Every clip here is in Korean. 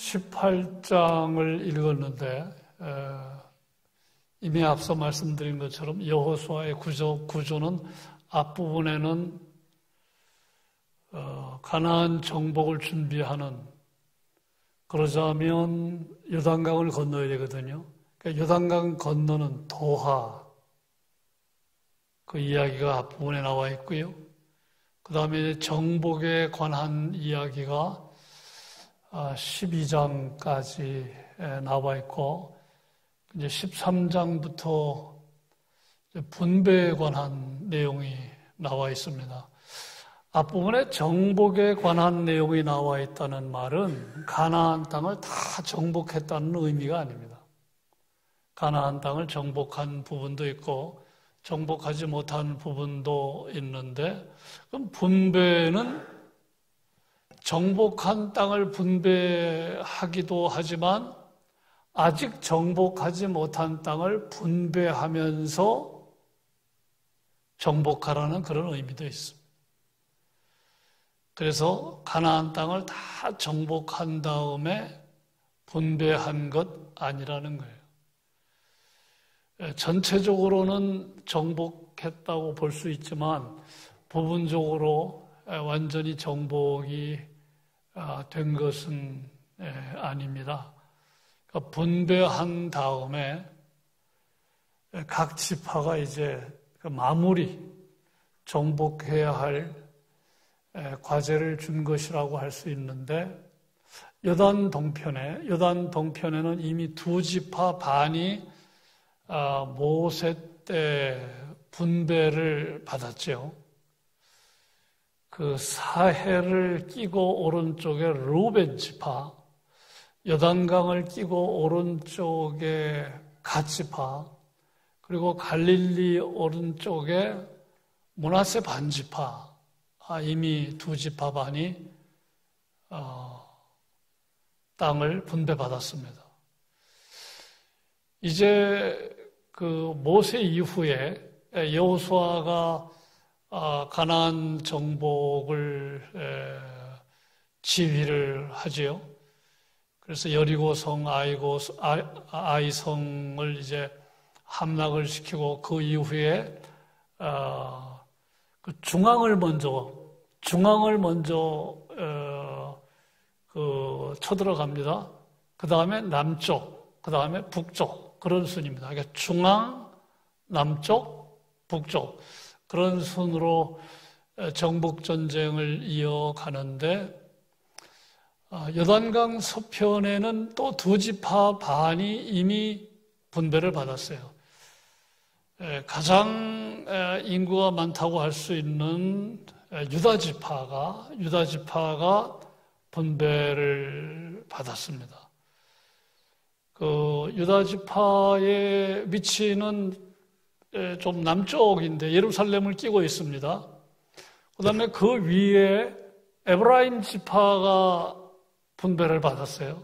18장을 읽었는데 이미 앞서 말씀드린 것처럼 여호수아의 구조는 앞부분에는 가나안 정복을 준비하는, 그러자면 요단강을 건너야 되거든요. 그러니까 요단강 건너는 도하, 그 이야기가 앞부분에 나와 있고요. 그 다음에 정복에 관한 이야기가 12장까지 나와 있고, 이제 13장부터 분배에 관한 내용이 나와 있습니다. 앞부분에 정복에 관한 내용이 나와 있다는 말은 가나안 땅을 다 정복했다는 의미가 아닙니다. 가나안 땅을 정복한 부분도 있고 정복하지 못한 부분도 있는데, 그럼 분배는 정복한 땅을 분배하기도 하지만 아직 정복하지 못한 땅을 분배하면서 정복하라는 그런 의미도 있습니다. 그래서 가나안 땅을 다 정복한 다음에 분배한 것 아니라는 거예요. 전체적으로는 정복했다고 볼 수 있지만 부분적으로 완전히 정복이 된 것은 아닙니다. 그러니까 분배한 다음에 각 지파가 이제 마무리, 정복해야 할 과제를 준 것이라고 할 수 있는데, 요단 동편에는 이미 두 지파 반이 모세 때 분배를 받았죠. 그 사해를 끼고 오른쪽에 루벤 지파, 요단강을 끼고 오른쪽에 갓 지파, 그리고 갈릴리 오른쪽에 므낫세 반 지파, 이미 두 지파 반이 땅을 분배받았습니다. 이제 그 모세 이후에 여호수아가 가나안 정복을 지휘를 하지요. 그래서 여리고성, 아이성을 이제 함락을 시키고, 그 이후에 그 중앙을 먼저 쳐들어갑니다. 그 다음에 남쪽, 그 다음에 북쪽, 그런 순입니다. 그러니까 중앙, 남쪽, 북쪽, 그런 순으로 정복 전쟁을 이어가는데, 요단강 서편에는 또 두 지파 반이 이미 분배를 받았어요. 가장 인구가 많다고 할 수 있는 유다 지파가 분배를 받았습니다. 그 유다 지파의 위치는 좀 남쪽인데 예루살렘을 끼고 있습니다. 그다음에 그 위에 에브라임 지파가 분배를 받았어요.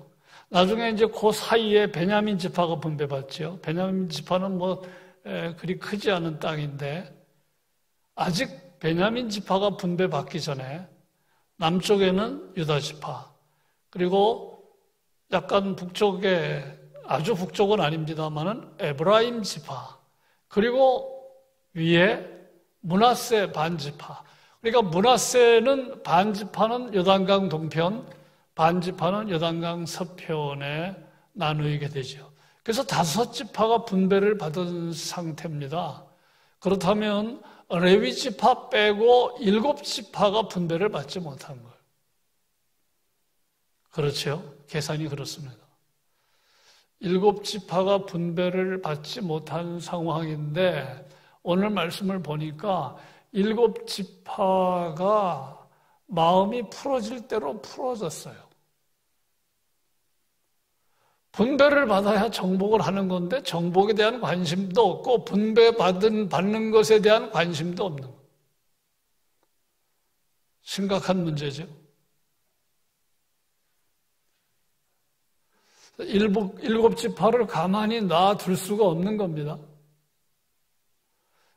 나중에 이제 그 사이에 베냐민 지파가 분배받죠. 베냐민 지파는 그리 크지 않은 땅인데, 아직 베냐민 지파가 분배받기 전에 남쪽에는 유다 지파, 그리고 약간 북쪽에, 아주 북쪽은 아닙니다만은 에브라임 지파, 그리고 위에 므낫세 반 지파. 그러니까 므낫세는 반 지파는 요단강 동편, 반 지파는 요단강 서편에 나누게 되죠. 그래서 5지파가 분배를 받은 상태입니다. 그렇다면 레위 지파 빼고 7지파가 분배를 받지 못한 거예요. 그렇죠? 계산이 그렇습니다. 7지파가 분배를 받지 못한 상황인데, 오늘 말씀을 보니까 7지파가 마음이 풀어질 대로 풀어졌어요. 분배를 받아야 정복을 하는 건데 정복에 대한 관심도 없고 받는 것에 대한 관심도 없는 거예요. 심각한 문제죠. 일곱 지파를 가만히 놔둘 수가 없는 겁니다.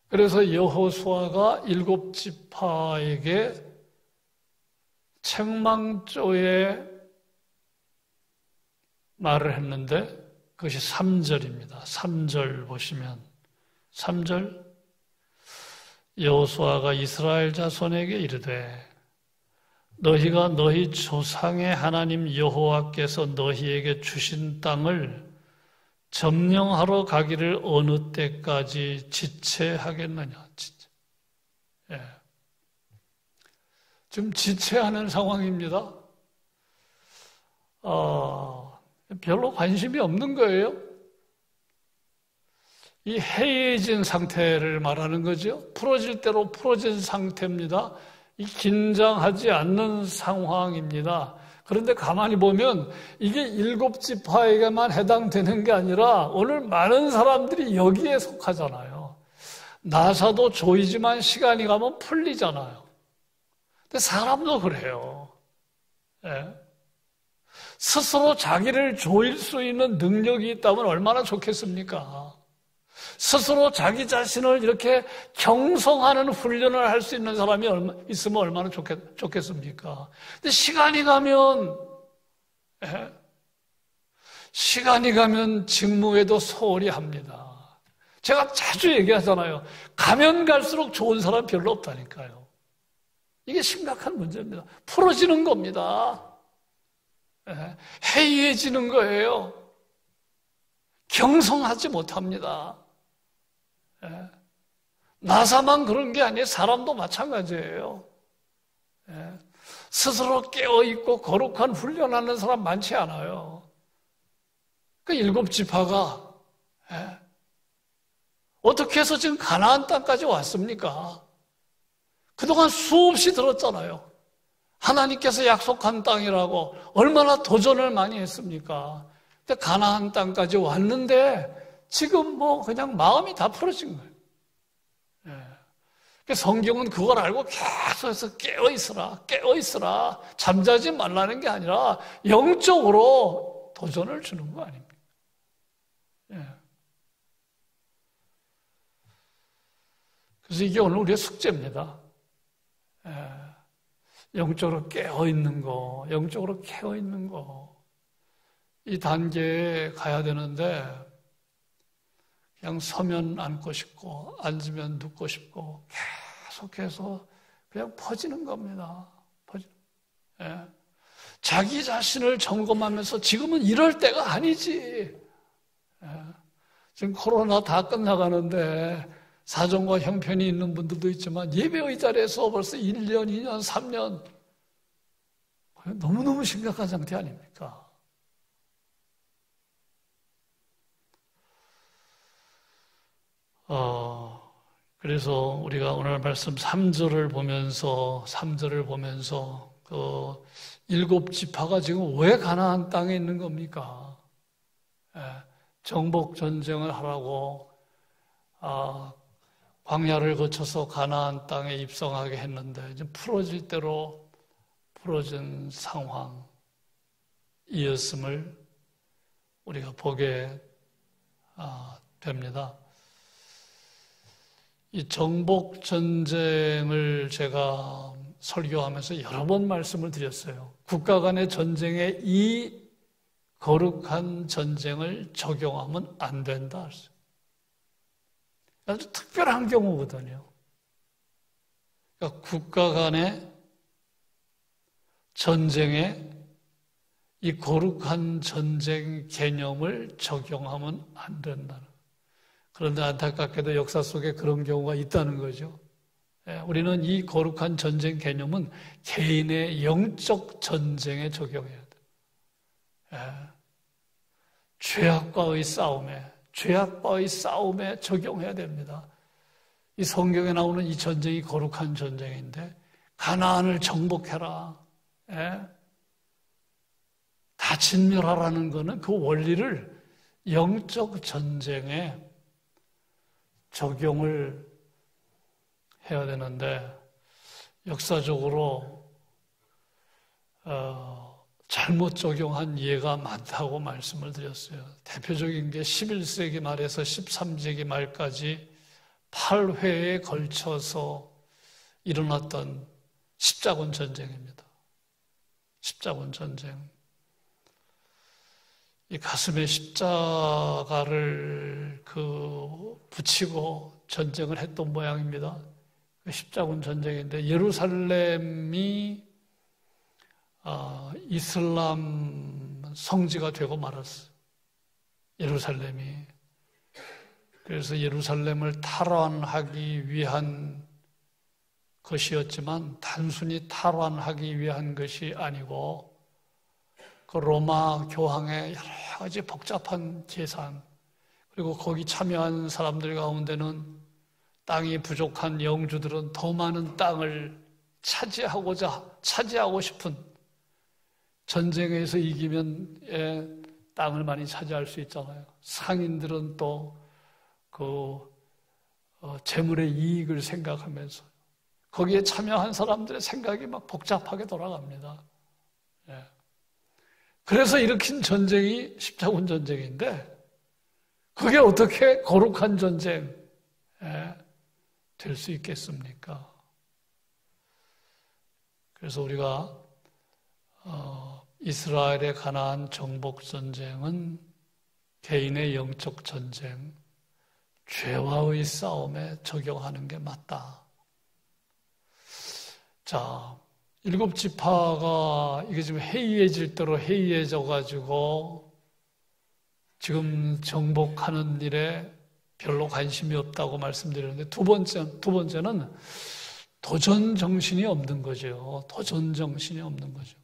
그래서 여호수아가 7지파에게 책망조의 말을 했는데 그것이 3절입니다. 3절 보시면 3절 여호수아가 이스라엘 자손에게 이르되 너희가 너희 조상의 하나님 여호와께서 너희에게 주신 땅을 점령하러 가기를 어느 때까지 지체하겠느냐. 예. 지금 지체하는 상황입니다. 별로 관심이 없는 거예요. 이 해이해진 상태를 말하는 거죠. 풀어질 대로 풀어진 상태입니다. 이 긴장하지 않는 상황입니다. 그런데 가만히 보면 이게 7지파에게만 해당되는 게 아니라 오늘 많은 사람들이 여기에 속하잖아요. 나사도 조이지만 시간이 가면 풀리잖아요. 근데 사람도 그래요. 예. 스스로 자기를 조일 수 있는 능력이 있다면 얼마나 좋겠습니까? 스스로 자기 자신을 이렇게 경성하는 훈련을 할 수 있는 사람이 있으면 얼마나 좋겠습니까? 근데 시간이 가면, 예? 시간이 가면 직무에도 소홀히 합니다. 제가 자주 얘기하잖아요. 가면 갈수록 좋은 사람 별로 없다니까요. 이게 심각한 문제입니다. 풀어지는 겁니다. 예? 해이해지는 거예요. 경성하지 못합니다. 예. 나사만 그런 게 아니에요. 사람도 마찬가지예요. 예. 스스로 깨어있고 거룩한 훈련하는 사람 많지 않아요. 그 7지파가 예. 어떻게 해서 지금 가나안 땅까지 왔습니까? 그동안 수없이 들었잖아요. 하나님께서 약속한 땅이라고 얼마나 도전을 많이 했습니까? 근데 가나안 땅까지 왔는데 지금 그냥 마음이 다 풀어진 거예요. 예. 성경은 그걸 알고 계속해서 깨어있으라. 잠자지 말라는 게 아니라 영적으로 도전을 주는 거 아닙니까? 예. 그래서 이게 오늘 우리의 숙제입니다. 예. 영적으로 깨어있는 거, 영적으로 깨어있는 거. 이 단계에 가야 되는데 그냥 서면 앉고 싶고 앉으면 눕고 싶고 계속해서 그냥 퍼지는 겁니다. 예. 자기 자신을 점검하면서 지금은 이럴 때가 아니지. 예. 지금 코로나 다 끝나가는데 사정과 형편이 있는 분들도 있지만 예배의 자리에서 벌써 1년, 2년, 3년 너무너무 심각한 상태 아닙니까? 그래서 우리가 오늘 말씀 3절을 보면서 그 7지파가 지금 왜 가나안 땅에 있는 겁니까? 예, 정복 전쟁을 하라고 광야를 거쳐서 가나안 땅에 입성하게 했는데 이제 풀어질 대로 풀어진 상황이었음을 우리가 보게 됩니다. 이 정복 전쟁을 제가 설교하면서 여러 번 말씀을 드렸어요. 국가 간의 전쟁에 이 거룩한 전쟁을 적용하면 안 된다. 아주 특별한 경우거든요. 그러니까 국가 간의 전쟁에 이 거룩한 전쟁 개념을 적용하면 안 된다는. 그런데 안타깝게도 역사 속에 그런 경우가 있다는 거죠. 우리는 이 거룩한 전쟁 개념은 개인의 영적 전쟁에 적용해야 돼요. 죄악과의 싸움에 적용해야 됩니다. 이 성경에 나오는 이 전쟁이 거룩한 전쟁인데 가나안을 정복해라. 다 진멸하라는 것은 그 원리를 영적 전쟁에 적용을 해야 되는데 역사적으로 잘못 적용한 예가 많다고 말씀을 드렸어요. 대표적인 게 11세기 말에서 13세기 말까지 8회에 걸쳐서 일어났던 십자군 전쟁입니다. 십자군 전쟁. 이 가슴에 십자가를 붙이고 전쟁을 했던 모양입니다. 십자군 전쟁인데 예루살렘이 이슬람 성지가 되고 말았어요. 예루살렘이. 그래서 예루살렘을 탈환하기 위한 것이었지만 단순히 탈환하기 위한 것이 아니고 그 로마 교황의 여러 가지 복잡한 계산, 그리고 거기 참여한 사람들 가운데는 땅이 부족한 영주들은 더 많은 땅을 차지하고 싶은, 전쟁에서 이기면 땅을 많이 차지할 수 있잖아요. 상인들은 또 재물의 이익을 생각하면서 거기에 참여한 사람들의 생각이 막 복잡하게 돌아갑니다. 예. 그래서 일으킨 전쟁이 십자군 전쟁인데 그게 어떻게 거룩한 전쟁 될 수 있겠습니까? 그래서 우리가 이스라엘에 관한 정복 전쟁은 개인의 영적 전쟁, 죄와의 싸움에 적용하는 게 맞다. 자, 7지파가 이게 지금 해이해질 대로 해이해져가지고 지금 정복하는 일에 별로 관심이 없다고 말씀드렸는데 두 번째는 도전 정신이 없는 거죠. 도전 정신이 없는 거죠.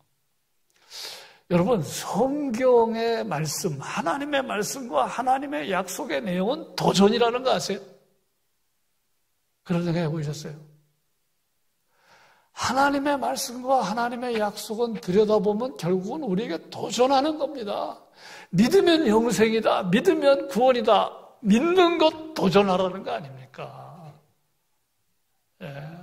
여러분, 성경의 말씀, 하나님의 말씀과 하나님의 약속의 내용은 도전이라는 거 아세요? 그런 생각 해보셨어요? 하나님의 말씀과 하나님의 약속은 들여다보면 결국은 우리에게 도전하는 겁니다. 믿으면 영생이다. 믿으면 구원이다. 믿는 것 도전하라는 거 아닙니까? 예.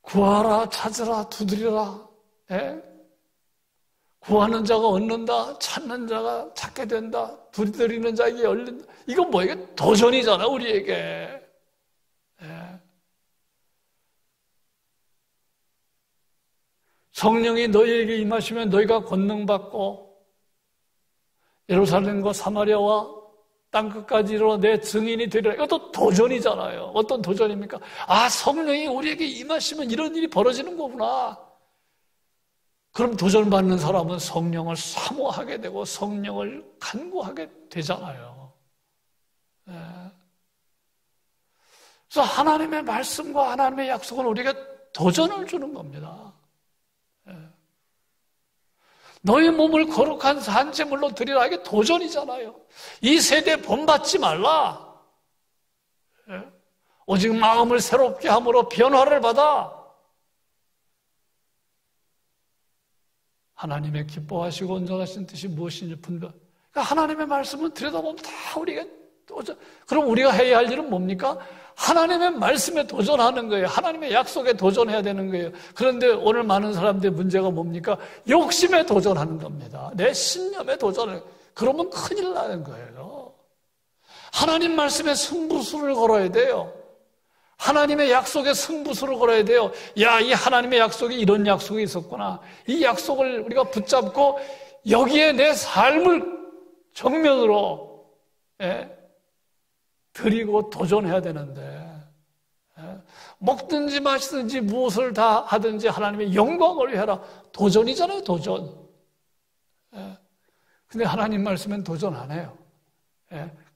구하라, 찾으라, 두드리라. 예? 구하는 자가 얻는다. 찾는 자가 찾게 된다. 두드리는 자에게 열린다. 이건 뭐예요? 도전이잖아, 우리에게. 예. 성령이 너희에게 임하시면 너희가 권능받고 예루살렘과 사마리아와 땅끝까지 이르러 내 증인이 되리라. 이것도 도전이잖아요. 어떤 도전입니까? 아, 성령이 우리에게 임하시면 이런 일이 벌어지는 거구나. 그럼 도전받는 사람은 성령을 사모하게 되고 성령을 간구하게 되잖아요. 네. 그래서 하나님의 말씀과 하나님의 약속은 우리에게 도전을 주는 겁니다. 네. 너희 몸을 거룩한 산제물로 드리라. 이게 도전이잖아요. 이 세대에 본받지 말라. 오직 마음을 새롭게 함으로 변화를 받아. 하나님의 기뻐하시고 온전하신 뜻이 무엇인지 분별. 그러니까 하나님의 말씀은 들여다보면 다 우리가 도전. 그럼 우리가 해야 할 일은 뭡니까? 하나님의 말씀에 도전하는 거예요. 하나님의 약속에 도전해야 되는 거예요. 그런데 오늘 많은 사람들의 문제가 뭡니까? 욕심에 도전하는 겁니다. 내 신념에 도전을. 그러면 큰일 나는 거예요. 하나님 말씀에 승부수를 걸어야 돼요. 하나님의 약속에 승부수를 걸어야 돼요. 야, 이 하나님의 약속이 이런 약속이 있었구나. 이 약속을 우리가 붙잡고 여기에 내 삶을 정면으로 드리고 도전해야 되는데, 먹든지 마시든지 무엇을 다 하든지 하나님의 영광을 위하라. 도전이잖아요, 도전. 근데 하나님 말씀엔 도전 안 해요.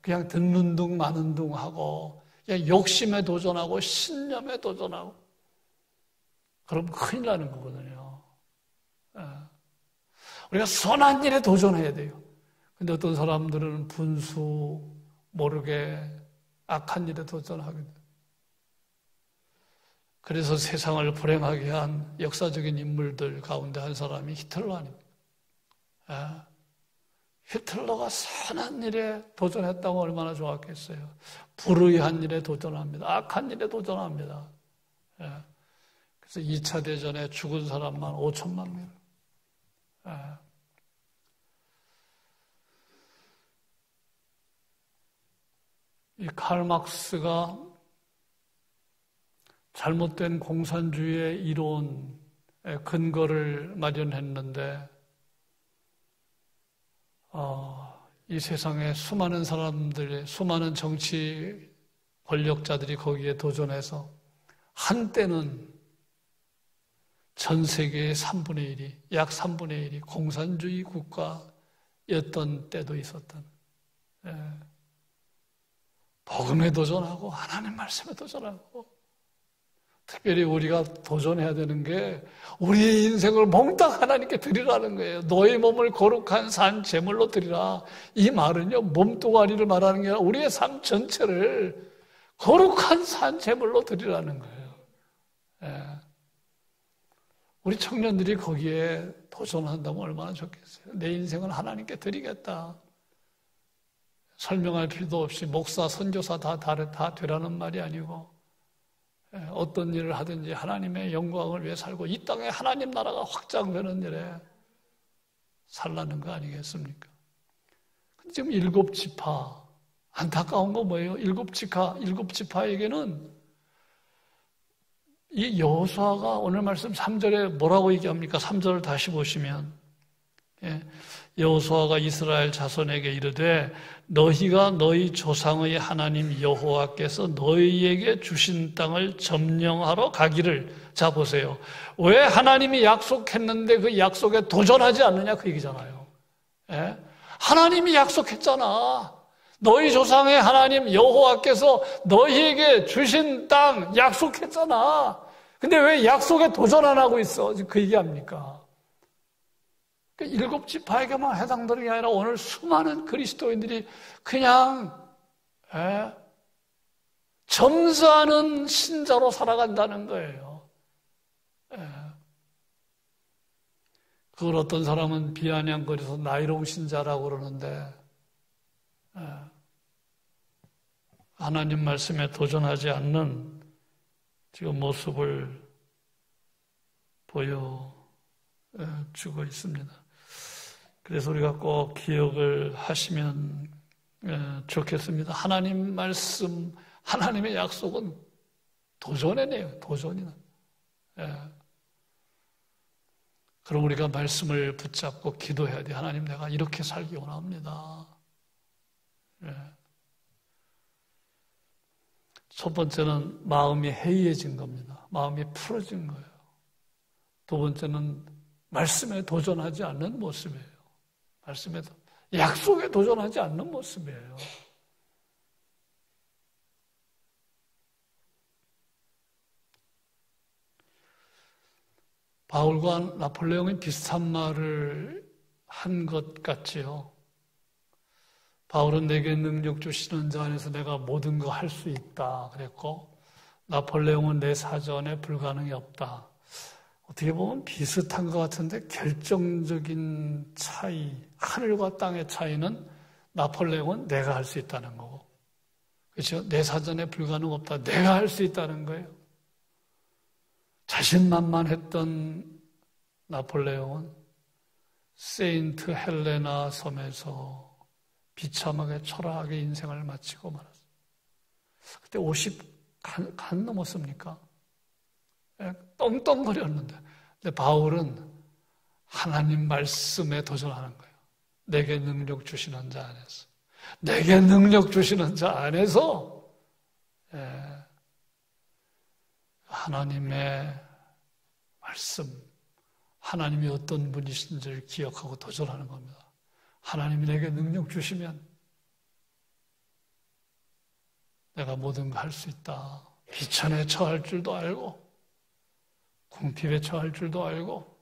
그냥 듣는 둥 마는 둥 하고 그냥 욕심에 도전하고 신념에 도전하고 그럼 큰일 나는 거거든요. 우리가 선한 일에 도전해야 돼요. 근데 어떤 사람들은 분수 모르게 악한 일에 도전하게 돼요. 그래서 세상을 불행하게 한 역사적인 인물들 가운데 한 사람이 히틀러 아닙니까? 히틀러가 선한 일에 도전했다고 얼마나 좋았겠어요. 불의한 일에 도전합니다. 악한 일에 도전합니다. 그래서 2차 대전에 죽은 사람만 5천만 명. 이 칼 막스가 잘못된 공산주의의 이론의 근거를 마련했는데 이 세상에 수많은 사람들의 수많은 정치 권력자들이 거기에 도전해서 한때는 전 세계의 3분의 1이 약 3분의 1이 공산주의 국가였던 때도 있었던 복음에 도전하고 하나님 말씀에 도전하고 특별히 우리가 도전해야 되는 게 우리의 인생을 몽땅 하나님께 드리라는 거예요. 너의 몸을 거룩한 산 제물로 드리라. 이 말은요, 몸뚱아리를 말하는 게 아니라 우리의 삶 전체를 거룩한 산 제물로 드리라는 거예요. 우리 청년들이 거기에 도전한다면 얼마나 좋겠어요. 내 인생을 하나님께 드리겠다. 설명할 필요도 없이 목사, 선교사 다 되라는 말이 아니고 어떤 일을 하든지 하나님의 영광을 위해 살고 이 땅에 하나님 나라가 확장되는 일에 살라는 거 아니겠습니까? 지금 7지파 안타까운 거 뭐예요? 7지파에게는 이 여호수아가 오늘 말씀 3절에 뭐라고 얘기합니까? 3절을 다시 보시면 여호수아가 이스라엘 자손에게 이르되 너희가 너희 조상의 하나님 여호와께서 너희에게 주신 땅을 점령하러 가기를. 자 보세요. 왜 하나님이 약속했는데 그 약속에 도전하지 않느냐 그 얘기잖아요. 하나님이 약속했잖아. 너희 조상의 하나님 여호와께서 너희에게 주신 땅 약속했잖아. 근데 왜 약속에 도전 안 하고 있어? 그 얘기합니까? 7지파에게만 해당되는 게 아니라 오늘 수많은 그리스도인들이 그냥 점수하는 신자로 살아간다는 거예요. 그걸 어떤 사람은 비아냥거려서 나이로운 신자라고 그러는데 하나님 말씀에 도전하지 않는 지금 모습을 보여주고 있습니다. 그래서 우리가 꼭 기억을 하시면 좋겠습니다. 하나님 말씀, 하나님의 약속은 도전이네요. 도전이나. 그럼 우리가 말씀을 붙잡고 기도해야 돼. 하나님, 내가 이렇게 살기 원합니다. 첫 번째는 마음이 해이해진 겁니다. 마음이 풀어진 거예요. 두 번째는 말씀에 도전하지 않는 모습이에요. 약속에 도전하지 않는 모습이에요. 바울과 나폴레옹이 비슷한 말을 한 것 같지요. 바울은 내게 능력 주시는 자 안에서 내가 모든 거 할 수 있다 그랬고, 나폴레옹은 내 사전에 불가능이 없다. 어떻게 보면 비슷한 것 같은데 결정적인 차이, 하늘과 땅의 차이는 나폴레옹은 내가 할 수 있다는 거고, 그렇죠? 내 사전에 불가능 없다. 내가 할 수 있다는 거예요. 자신만만했던 나폴레옹은 세인트 헬레나 섬에서 비참하게 초라하게 인생을 마치고 말았어요. 그때 50간 넘었습니까? 떵떵거렸는데, 근데 바울은 하나님 말씀에 도전하는 거예요. 내게 능력 주시는 자 안에서, 내게 능력 주시는 자 안에서 하나님의 말씀, 하나님이 어떤 분이신지를 기억하고 도전하는 겁니다. 하나님이 내게 능력 주시면 내가 모든 거 할 수 있다. 비천에 처할 줄도 알고, 궁핍에 처할 줄도 알고,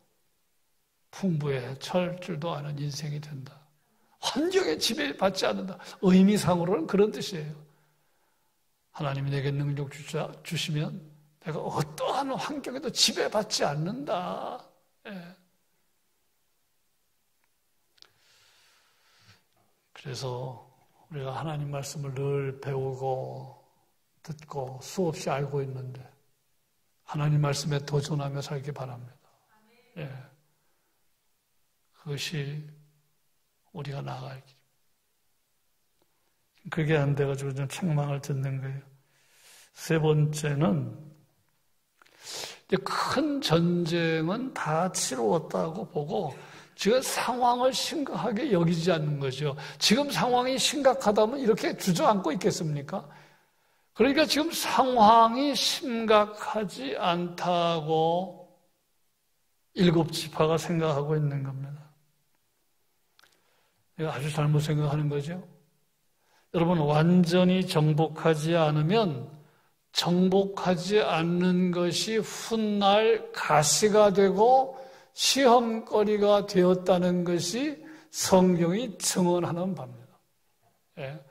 풍부에 처할 줄도 아는 인생이 된다. 환경에 지배받지 않는다. 의미상으로는 그런 뜻이에요. 하나님이 내게 능력 주시면 내가 어떠한 환경에도 지배받지 않는다. 그래서 우리가 하나님 말씀을 늘 배우고 듣고 수없이 알고 있는데 하나님 말씀에 도전하며 살기 바랍니다. 그것이 우리가 나아갈 길입니다. 그게 안 돼가지고 좀 책망을 듣는 거예요. 세 번째는 큰 전쟁은 다 치루었다고 보고 지금 상황을 심각하게 여기지 않는 거죠. 지금 상황이 심각하다면 이렇게 주저앉고 있겠습니까? 그러니까 지금 상황이 심각하지 않다고 7지파가 생각하고 있는 겁니다. 이거 아주 잘못 생각하는 거죠. 여러분, 완전히 정복하지 않으면 정복하지 않는 것이 훗날 가시가 되고 시험거리가 되었다는 것이 성경이 증언하는 바입니다. 예.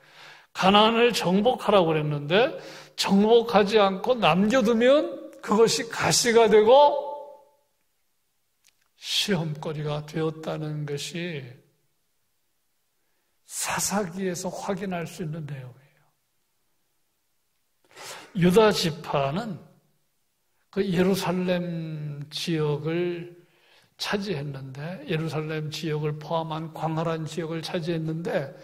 가나안을 정복하라고 그랬는데 정복하지 않고 남겨두면 그것이 가시가 되고 시험거리가 되었다는 것이 사사기에서 확인할 수 있는 내용이에요. 유다 지파는 그 예루살렘 지역을 차지했는데, 예루살렘 지역을 포함한 광활한 지역을 차지했는데,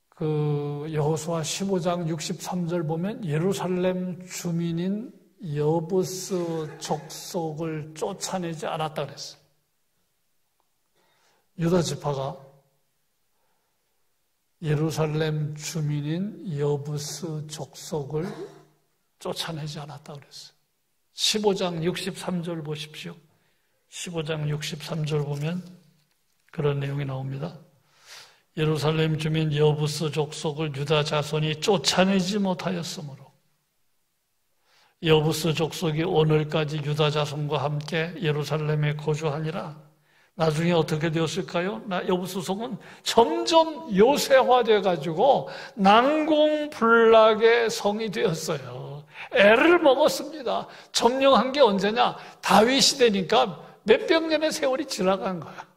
그 여호수아 15장 63절 보면 예루살렘 주민인 여부스 족속을 쫓아내지 않았다 그랬어요. 유다 지파가 예루살렘 주민인 여부스 족속을 쫓아내지 않았다 그랬어요. 15장 63절 보십시오. 15장 63절 보면 그런 내용이 나옵니다. 예루살렘 주민 여부스 족속을 유다 자손이 쫓아내지 못하였으므로 여부스 족속이 오늘까지 유다 자손과 함께 예루살렘에 거주하니라. 나중에 어떻게 되었을까요? 여부스 족은 점점 요새화되어 가지고 난공불락의 성이 되었어요. 애를 먹었습니다. 점령한 게 언제냐? 다윗 시대니까 몇백 년의 세월이 지나간 거야.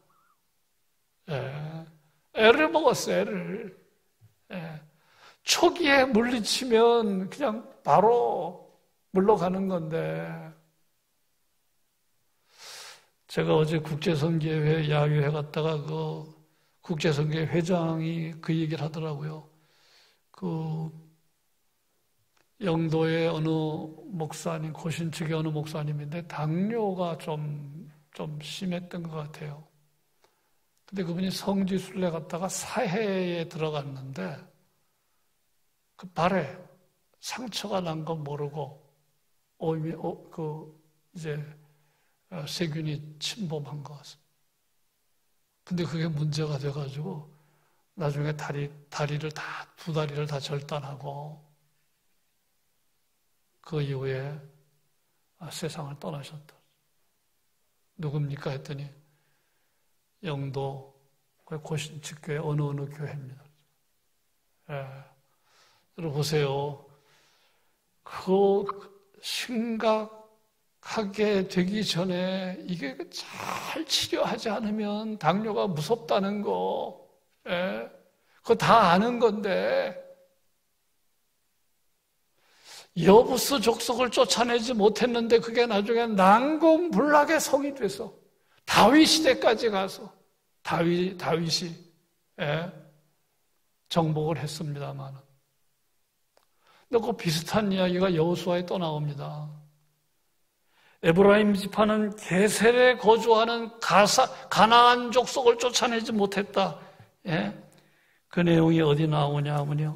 애를 먹었어요, 애를. 초기에 물리치면 그냥 바로 물러가는 건데. 제가 어제 국제선교회 야유회 갔다가 그 국제선교회 회장이 그 얘기를 하더라고요. 그 영도의 어느 목사님, 고신측의 어느 목사님인데 당뇨가 좀 심했던 것 같아요. 근데 그분이 성지순례 갔다가 사해에 들어갔는데 그 발에 상처가 난 건 모르고 이제 세균이 침범한 것 같습니다. 근데 그게 문제가 돼가지고 나중에 두 다리를 다 절단하고 그 이후에 세상을 떠나셨다. 누굽니까 했더니 영도 고신측교회 어느 교회입니다. 여러분 보세요. 그 심각하게 되기 전에 이게 잘 치료하지 않으면 당뇨가 무섭다는 거, 그거 다 아는 건데 여부스 족속을 쫓아내지 못했는데 그게 나중에 난공불락의 성이 돼서 다윗 시대까지 가서 다윗이 정복을 했습니다만, 근데 그 비슷한 이야기가 여호수아에 또 나옵니다. 에브라임 지파는 게셀에 거주하는 가나안 족속을 쫓아내지 못했다. 그 내용이 어디 나오냐면요.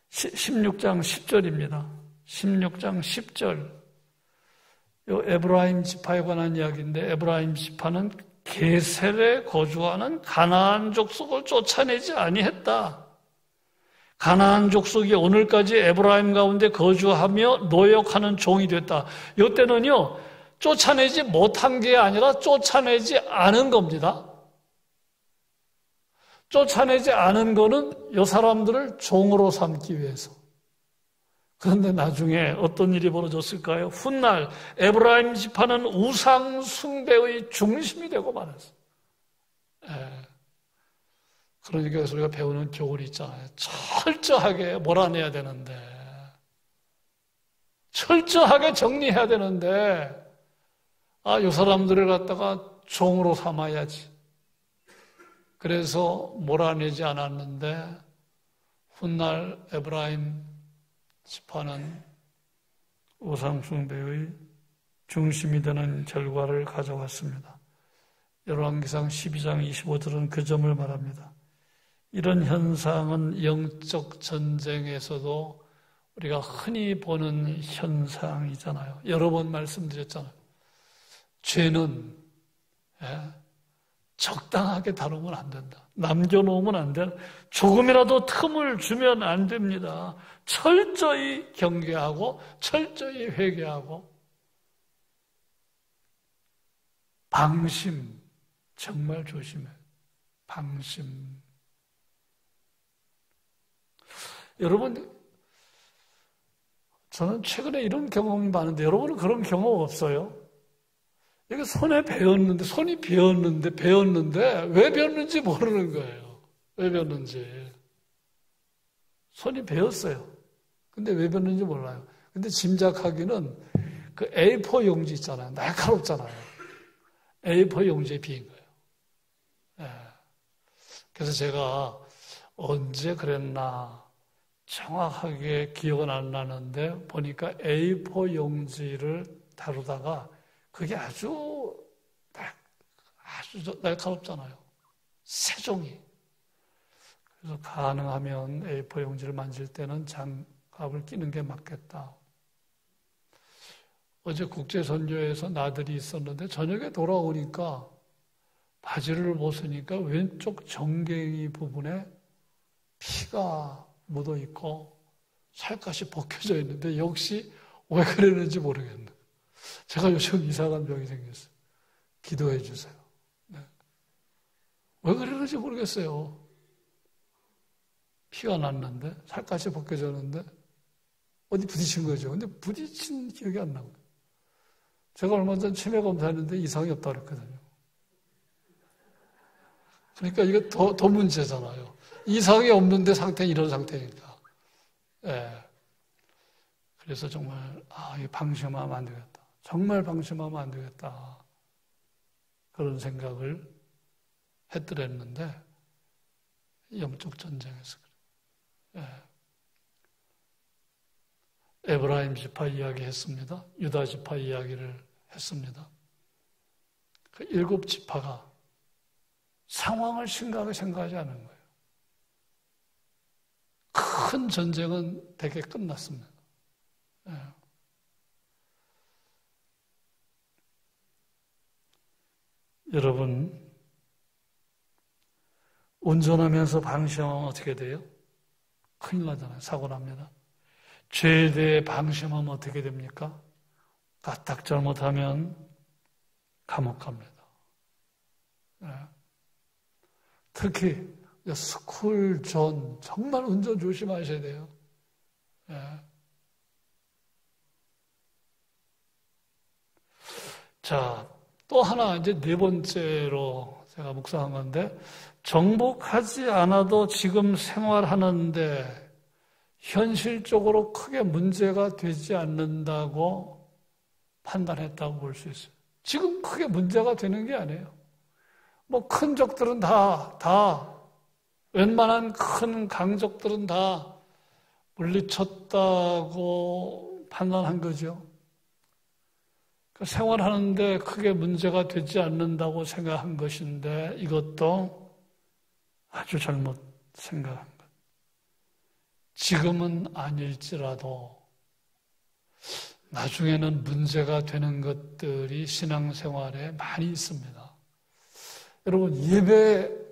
16장 10절입니다. 16장 10절. 요 에브라임 지파에 관한 이야기인데 에브라임 지파는 게셀에 거주하는 가나안 족속을 쫓아내지 아니했다. 가나안 족속이 오늘까지 에브라임 가운데 거주하며 노역하는 종이 됐다. 이때는요, 쫓아내지 못한 게 아니라 쫓아내지 않은 겁니다. 쫓아내지 않은 거는 이 사람들을 종으로 삼기 위해서. 그런데 나중에 어떤 일이 벌어졌을까요? 훗날 에브라임 지파는 우상 숭배의 중심이 되고 말았어요. 그러니까 우리가 배우는 교훈이 있잖아요. 철저하게 몰아내야 되는데, 철저하게 정리해야 되는데, 이 사람들을 갖다가 종으로 삼아야지. 그래서 몰아내지 않았는데 훗날 에브라임 지파는 우상 숭배의 중심이 되는 결과를 가져왔습니다. 열왕기상 12장 25절은 그 점을 말합니다. 이런 현상은 영적 전쟁에서도 우리가 흔히 보는 현상이잖아요. 여러 번 말씀드렸잖아요. 죄는 적당하게 다루면 안 된다. 남겨놓으면 안 된다. 조금이라도 틈을 주면 안 됩니다. 철저히 경계하고 철저히 회개하고 방심 정말 조심해. 방심. 여러분, 저는 최근에 이런 경험이 많은데 여러분은 그런 경험 없어요? 이게 손이 배웠는데 왜 배웠는지 모르는 거예요. 왜 배웠는지. 손이 배웠어요. 근데 왜 배웠는지 몰라요. 근데 짐작하기는 그 A4 용지 있잖아요. 날카롭잖아요. A4 용지에 비인 거예요. 그래서 제가 언제 그랬나 정확하게 기억은 안 나는데 보니까 A4 용지를 다루다가 그게 아주 날카롭잖아요. 세종이. 그래서 가능하면 A4 용지를 만질 때는 장갑을 끼는 게 맞겠다. 어제 국제선교에서 나들이 있었는데 저녁에 돌아오니까 바지를 벗으니까 왼쪽 정갱이 부분에 피가 묻어 있고 살갗이 벗겨져 있는데 역시 왜 그랬는지 모르겠네. 제가 요즘 이상한 병이 생겼어요. 기도해 주세요. 네. 왜 그랬는지 모르겠어요. 피가 났는데 살갗이 벗겨졌는데 어디 부딪힌 거죠. 근데 부딪힌 기억이 안 나고. 제가 얼마 전 치매 검사했는데 이상이 없다고 그랬거든요. 그러니까 이게 더 문제잖아요. 이상이 없는데 상태는 이런 상태니까. 예. 그래서 정말, 이거 방심하면 안 되겠다. 정말 방심하면 안 되겠다. 그런 생각을 했더랬는데, 영적 전쟁에서 그래요. 예. 에브라임 지파 이야기 했습니다. 유다 지파 이야기를 했습니다. 그 7지파가 상황을 심각하게 생각하지 않은 거예요. 큰 전쟁은 대개 끝났습니다. 예. 여러분, 운전하면서 방심하면 어떻게 돼요? 큰일 나잖아요. 사고 납니다. 죄에 대해 방심하면 어떻게 됩니까? 까딱 잘못하면 감옥 갑니다. 예. 특히 스쿨 존 정말 운전 조심하셔야 돼요. 예. 자, 또 하나 이제 4번째로 제가 묵상한 건데 정복하지 않아도 지금 생활하는데 현실적으로 크게 문제가 되지 않는다고 판단했다고 볼 수 있어요. 지금 크게 문제가 되는 게 아니에요. 뭐 큰 적들은 다 웬만한 큰 강적들은 다 물리쳤다고 판단한 거죠. 생활하는데 크게 문제가 되지 않는다고 생각한 것인데 이것도 아주 잘못 생각한 것. 지금은 아닐지라도 나중에는 문제가 되는 것들이 신앙생활에 많이 있습니다. 여러분, 예배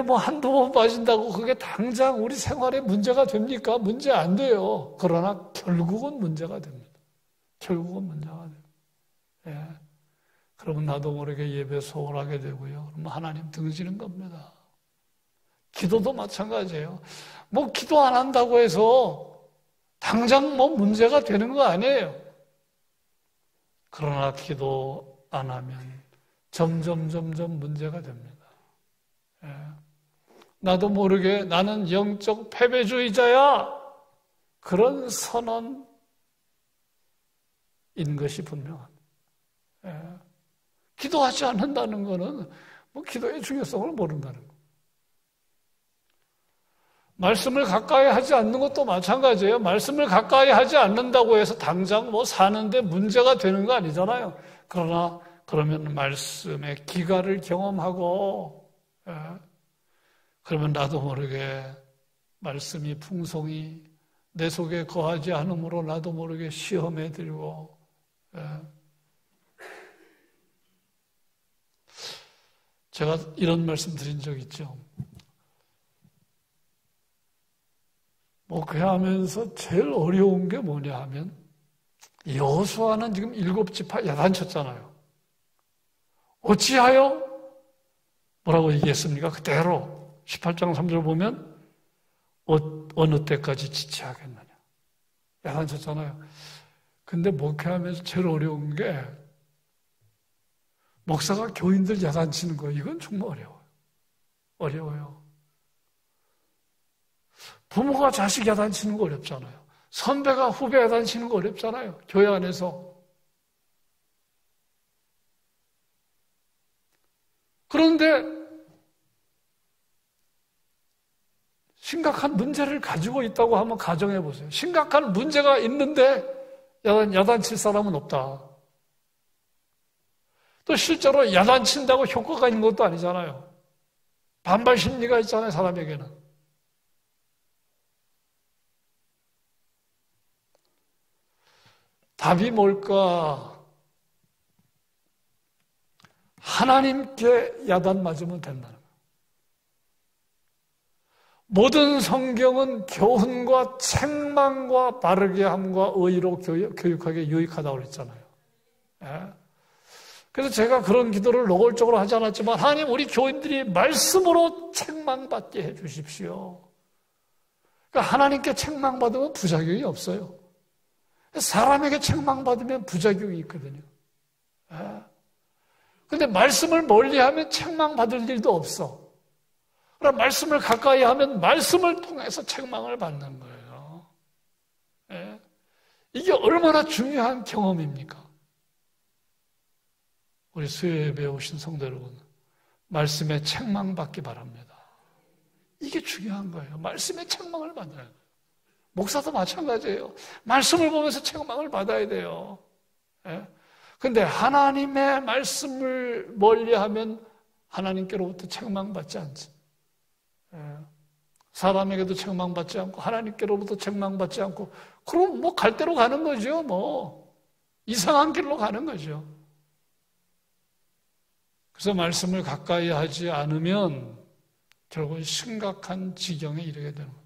뭐 한두 번 빠진다고 그게 당장 우리 생활에 문제가 됩니까? 문제 안 돼요. 그러나 결국은 문제가 됩니다. 결국은 문제가 돼요. 예. 그러면 나도 모르게 예배 소홀하게 되고요. 그러면 하나님 등지는 겁니다. 기도도 마찬가지예요. 뭐 기도 안 한다고 해서 당장 뭐 문제가 되는 거 아니에요. 그러나 기도 안 하면 점점 문제가 됩니다. 예. 나도 모르게 나는 영적 패배주의자야. 그런 선언인 것이 분명합니다. 예. 기도하지 않는다는 것은 뭐 기도의 중요성을 모른다는 거. 말씀을 가까이 하지 않는 것도 마찬가지예요. 말씀을 가까이 하지 않는다고 해서 당장 뭐 사는데 문제가 되는 거 아니잖아요. 그러면 말씀의 기가를 경험하고, 그러면 나도 모르게 말씀이 풍성히 내 속에 거하지 않으므로 나도 모르게 시험에 들고, 제가 이런 말씀 드린 적 있죠. 목회하면서 제일 어려운 게 뭐냐 하면 여호수아는 지금 7지파 야단쳤잖아요. 어찌하여 뭐라고 얘기했습니까? 그대로 18장 3절 보면 어느 때까지 지체하겠느냐. 야단쳤잖아요. 근데 목회하면서 제일 어려운 게 목사가 교인들 야단치는 거, 이건 정말 어려워요. 부모가 자식 야단치는 거 어렵잖아요. 선배가 후배 야단치는 거 어렵잖아요. 교회 안에서. 그런데 심각한 문제를 가지고 있다고 한번 가정해 보세요. 심각한 문제가 있는데 야단칠 사람은 없다. 또 실제로 야단친다고 효과가 있는 것도 아니잖아요. 반발 심리가 있잖아요, 사람에게는. 답이 뭘까? 하나님께 야단 맞으면 된다는 거예요. 모든 성경은 교훈과 책망과 바르게 함과 의로 교육하게 유익하다고 그랬잖아요. 그래서 제가 그런 기도를 노골적으로 하지 않았지만, 하나님, 우리 교인들이 말씀으로 책망받게 해 주십시오. 그러니까 하나님께 책망받으면 부작용이 없어요. 사람에게 책망받으면 부작용이 있거든요. 그런데 말씀을 멀리하면 책망받을 일도 없어. 그럼 말씀을 가까이 하면 말씀을 통해서 책망을 받는 거예요. 이게 얼마나 중요한 경험입니까? 우리 수요예배에 오신 성도 여러분, 말씀에 책망받기 바랍니다. 이게 중요한 거예요. 말씀에 책망을 받아야 돼요. 목사도 마찬가지예요. 말씀을 보면서 책망을 받아야 돼요. 그런데 하나님의 말씀을 멀리하면 하나님께로부터 책망받지 않지. 사람에게도 책망받지 않고 하나님께로부터 책망받지 않고, 그럼 뭐 갈 대로 가는 거죠. 뭐 이상한 길로 가는 거죠. 그래서 말씀을 가까이 하지 않으면 결국 심각한 지경에 이르게 되는 거예요.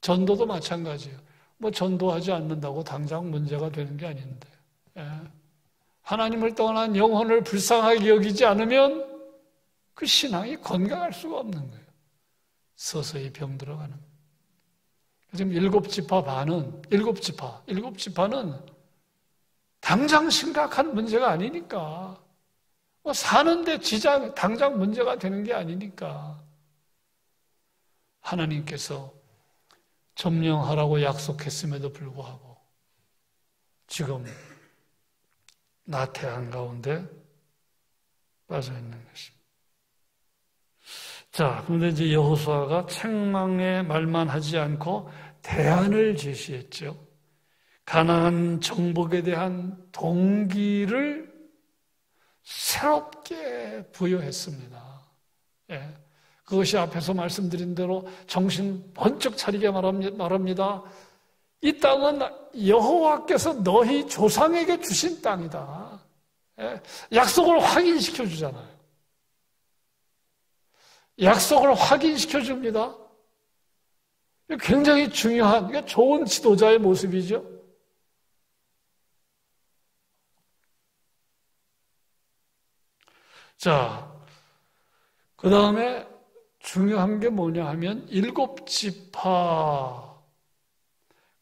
전도도 마찬가지예요. 뭐 전도하지 않는다고 당장 문제가 되는 게 아닌데, 하나님을 떠난 영혼을 불쌍하게 여기지 않으면 그 신앙이 건강할 수가 없는 거예요. 서서히 병들어가는 거예요. 지금 7지파는 당장 심각한 문제가 아니니까, 뭐 사는데 당장 문제가 되는 게 아니니까, 하나님께서 점령하라고 약속했음에도 불구하고 지금 나태한 가운데 빠져 있는 것입니다. 자, 그런데 이제 여호수아가 책망의 말만 하지 않고 대안을 제시했죠. 가나안 정복에 대한 동기를 새롭게 부여했습니다. 그것이 앞에서 말씀드린 대로 정신 번쩍 차리게 말합니다. 이 땅은 여호와께서 너희 조상에게 주신 땅이다. 약속을 확인시켜 주잖아요. 약속을 확인시켜 줍니다. 굉장히 중요한, 좋은 지도자의 모습이죠. 자, 그 다음에 중요한 게 뭐냐 하면 7지파,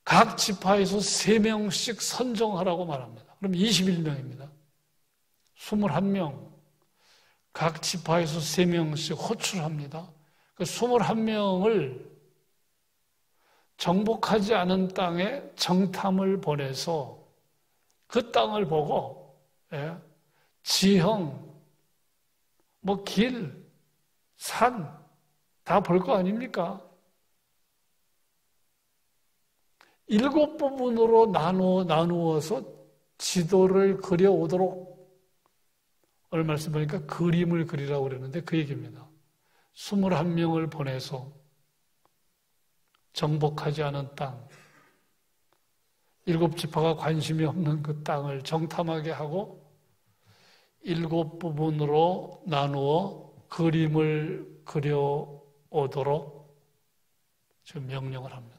각 지파에서 3명씩 선정하라고 말합니다. 그럼 21명입니다. 21명, 각 지파에서 3명씩 호출합니다. 그 21명을 정복하지 않은 땅에 정탐을 보내서 그 땅을 보고, 지형, 뭐 길, 산, 다 볼 거 아닙니까? 7 부분으로 나누어서 지도를 그려오도록 오늘 말씀 보니까 그림을 그리라고 그랬는데 그 얘기입니다. 21명을 보내서 정복하지 않은 땅, 7 지파가 관심이 없는 그 땅을 정탐하게 하고 7 부분으로 나누어 그림을 그려오도록 지금 명령을 합니다.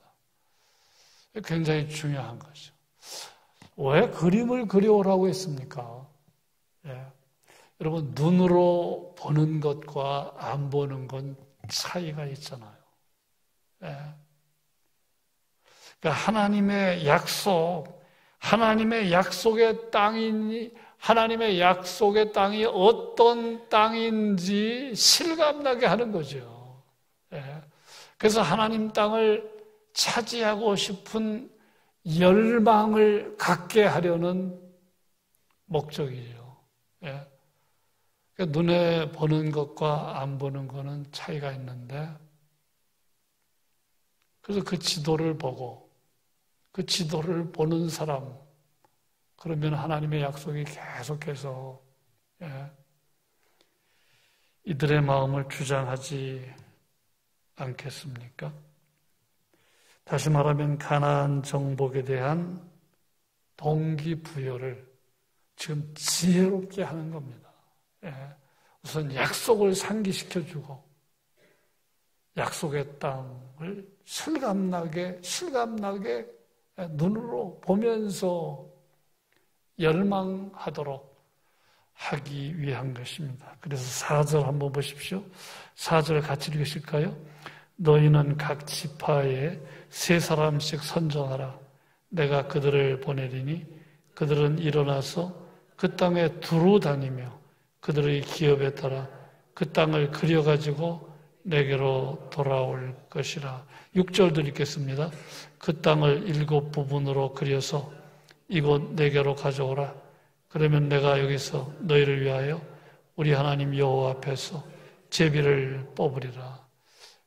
굉장히 중요한 것이죠. 왜 그림을 그려오라고 했습니까? 예. 여러분, 눈으로 보는 것과 안 보는 건 차이가 있잖아요. 예. 그러니까 하나님의 약속의 하나님의 약속의 땅이 어떤 땅인지 실감나게 하는 거죠. 예. 그래서 하나님 땅을 차지하고 싶은 열망을 갖게 하려는 목적이죠. 예. 그러니까 눈에 보는 것과 안 보는 것은 차이가 있는데, 그래서 그 지도를 보고 그 지도를 보는 사람, 그러면 하나님의 약속이 계속해서 이들의 마음을 주장하지 않겠습니까? 다시 말하면 가나안 정복에 대한 동기부여를 지금 지혜롭게 하는 겁니다. 우선 약속을 상기시켜주고 약속의 땅을 실감나게 눈으로 보면서 열망하도록 하기 위한 것입니다. 그래서 4절 한번 보십시오. 4절 같이 읽으실까요? 너희는 각 지파에 3사람씩 선정하라. 내가 그들을 보내리니 그들은 일어나서 그 땅에 두루 다니며 그들의 기업에 따라 그 땅을 그려가지고 내게로 돌아올 것이라. 6절도 읽겠습니다. 그 땅을 7 부분으로 그려서 이곳 내게로 가져오라. 그러면 내가 여기서 너희를 위하여 우리 하나님 여호와 앞에서 제비를 뽑으리라.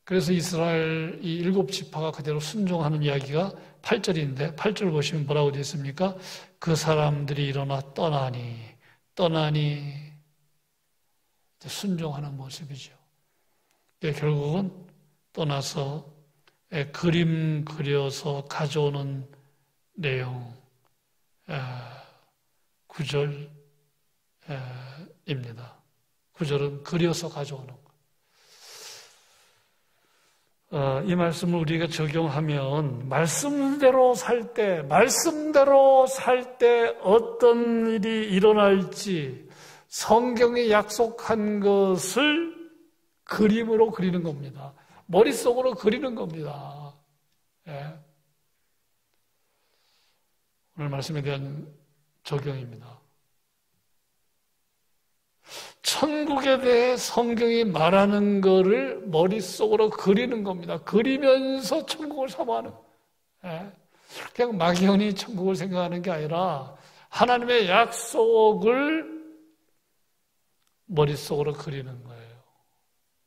그래서 이스라엘 이 7 지파가 그대로 순종하는 이야기가 8절인데 8절 보시면 뭐라고 되어 있습니까? 그 사람들이 일어나 떠나니 순종하는 모습이죠. 결국은 떠나서 그림 그려서 가져오는 내용 9절입니다. 9절은 그려서 가져오는 것. 이 말씀을 우리가 적용하면 말씀대로 살 때 어떤 일이 일어날지 성경이 약속한 것을 그림으로 그리는 겁니다. 머릿속으로 그리는 겁니다. 예. 오늘 말씀에 대한 적용입니다. 천국에 대해 성경이 말하는 것을 머릿속으로 그리는 겁니다. 그리면서 천국을 사모하는 거예요. 예. 그냥 막연히 천국을 생각하는 게 아니라 하나님의 약속을 머릿속으로 그리는 거예요.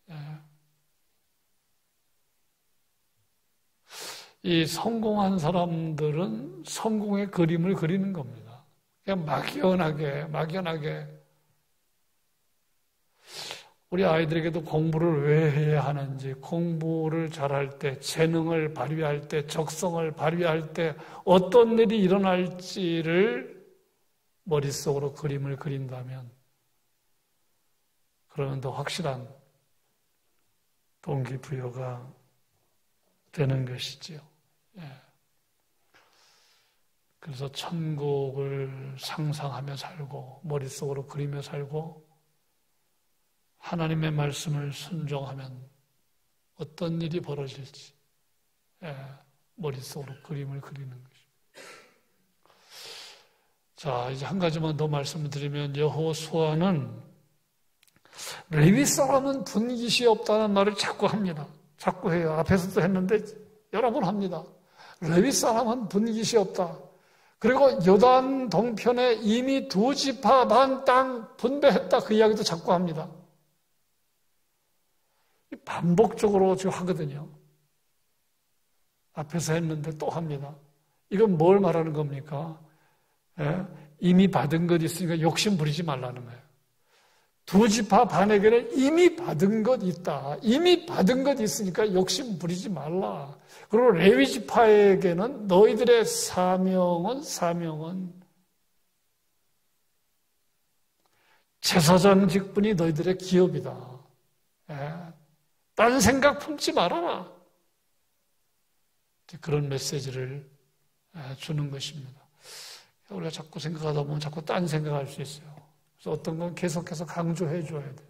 예. 이 성공한 사람들은 성공의 그림을 그리는 겁니다. 그냥 막연하게. 우리 아이들에게도 공부를 왜 해야 하는지, 공부를 잘할 때, 재능을 발휘할 때, 적성을 발휘할 때 어떤 일이 일어날지를 머릿속으로 그림을 그린다면 그러면 더 확실한 동기부여가 되는 것이지요. 예. 그래서 천국을 상상하며 살고 머릿속으로 그리며 살고 하나님의 말씀을 순종하면 어떤 일이 벌어질지 머릿속으로 그림을 그리는 것입니다. 자, 이제 한 가지만 더 말씀을 드리면 여호수아는 레위 사람은 분깃이 없다는 말을 자꾸 합니다. 자꾸 해요. 앞에서도 했는데 여러 번 합니다. 레위 사람은 분깃이 없다. 그리고 요단 동편에 이미 2 지파 반 땅 분배했다. 그 이야기도 자꾸 합니다. 반복적으로 지금 하거든요. 앞에서 했는데 또 합니다. 이건 뭘 말하는 겁니까? 예? 이미 받은 것 있으니까 욕심 부리지 말라는 거예요. 두 지파 반에게는 이미 받은 것 있다. 이미 받은 것 있으니까 욕심 부리지 말라. 그리고 레위 지파에게는 너희들의 사명은 제사장 직분이 너희들의 기업이다. 예. 딴 생각 품지 말아라. 그런 메시지를 주는 것입니다. 우리가 자꾸 생각하다 보면 자꾸 딴 생각할 수 있어요. 그래서 어떤 건 계속해서 강조해 줘야 돼요.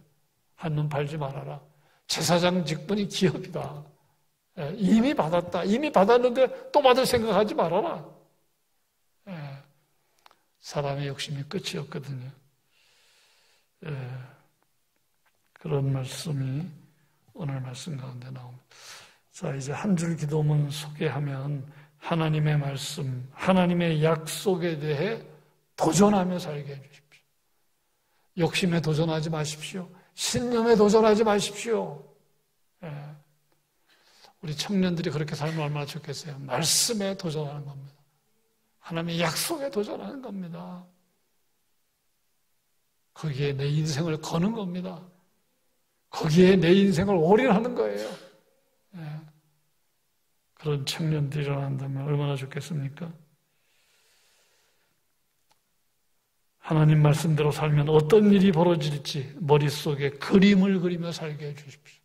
한눈 팔지 말아라. 제사장 직분이 기업이다. 이미 받았다. 이미 받았는데 또 받을 생각하지 말아라. 사람의 욕심이 끝이 없거든요. 그런 말씀이 오늘 말씀 가운데 나옵니다. 자, 이제 한 줄 기도문 소개하면 하나님의 말씀, 하나님의 약속에 대해 도전하며 살게 해주십시오. 욕심에 도전하지 마십시오. 신념에 도전하지 마십시오. 우리 청년들이 그렇게 살면 얼마나 좋겠어요. 말씀에 도전하는 겁니다. 하나님의 약속에 도전하는 겁니다. 거기에 내 인생을 거는 겁니다. 거기에 내 인생을 올인하는 거예요. 그런 청년들이 일어난다면 얼마나 좋겠습니까? 하나님 말씀대로 살면 어떤 일이 벌어질지 머릿속에 그림을 그리며 살게 해주십시오.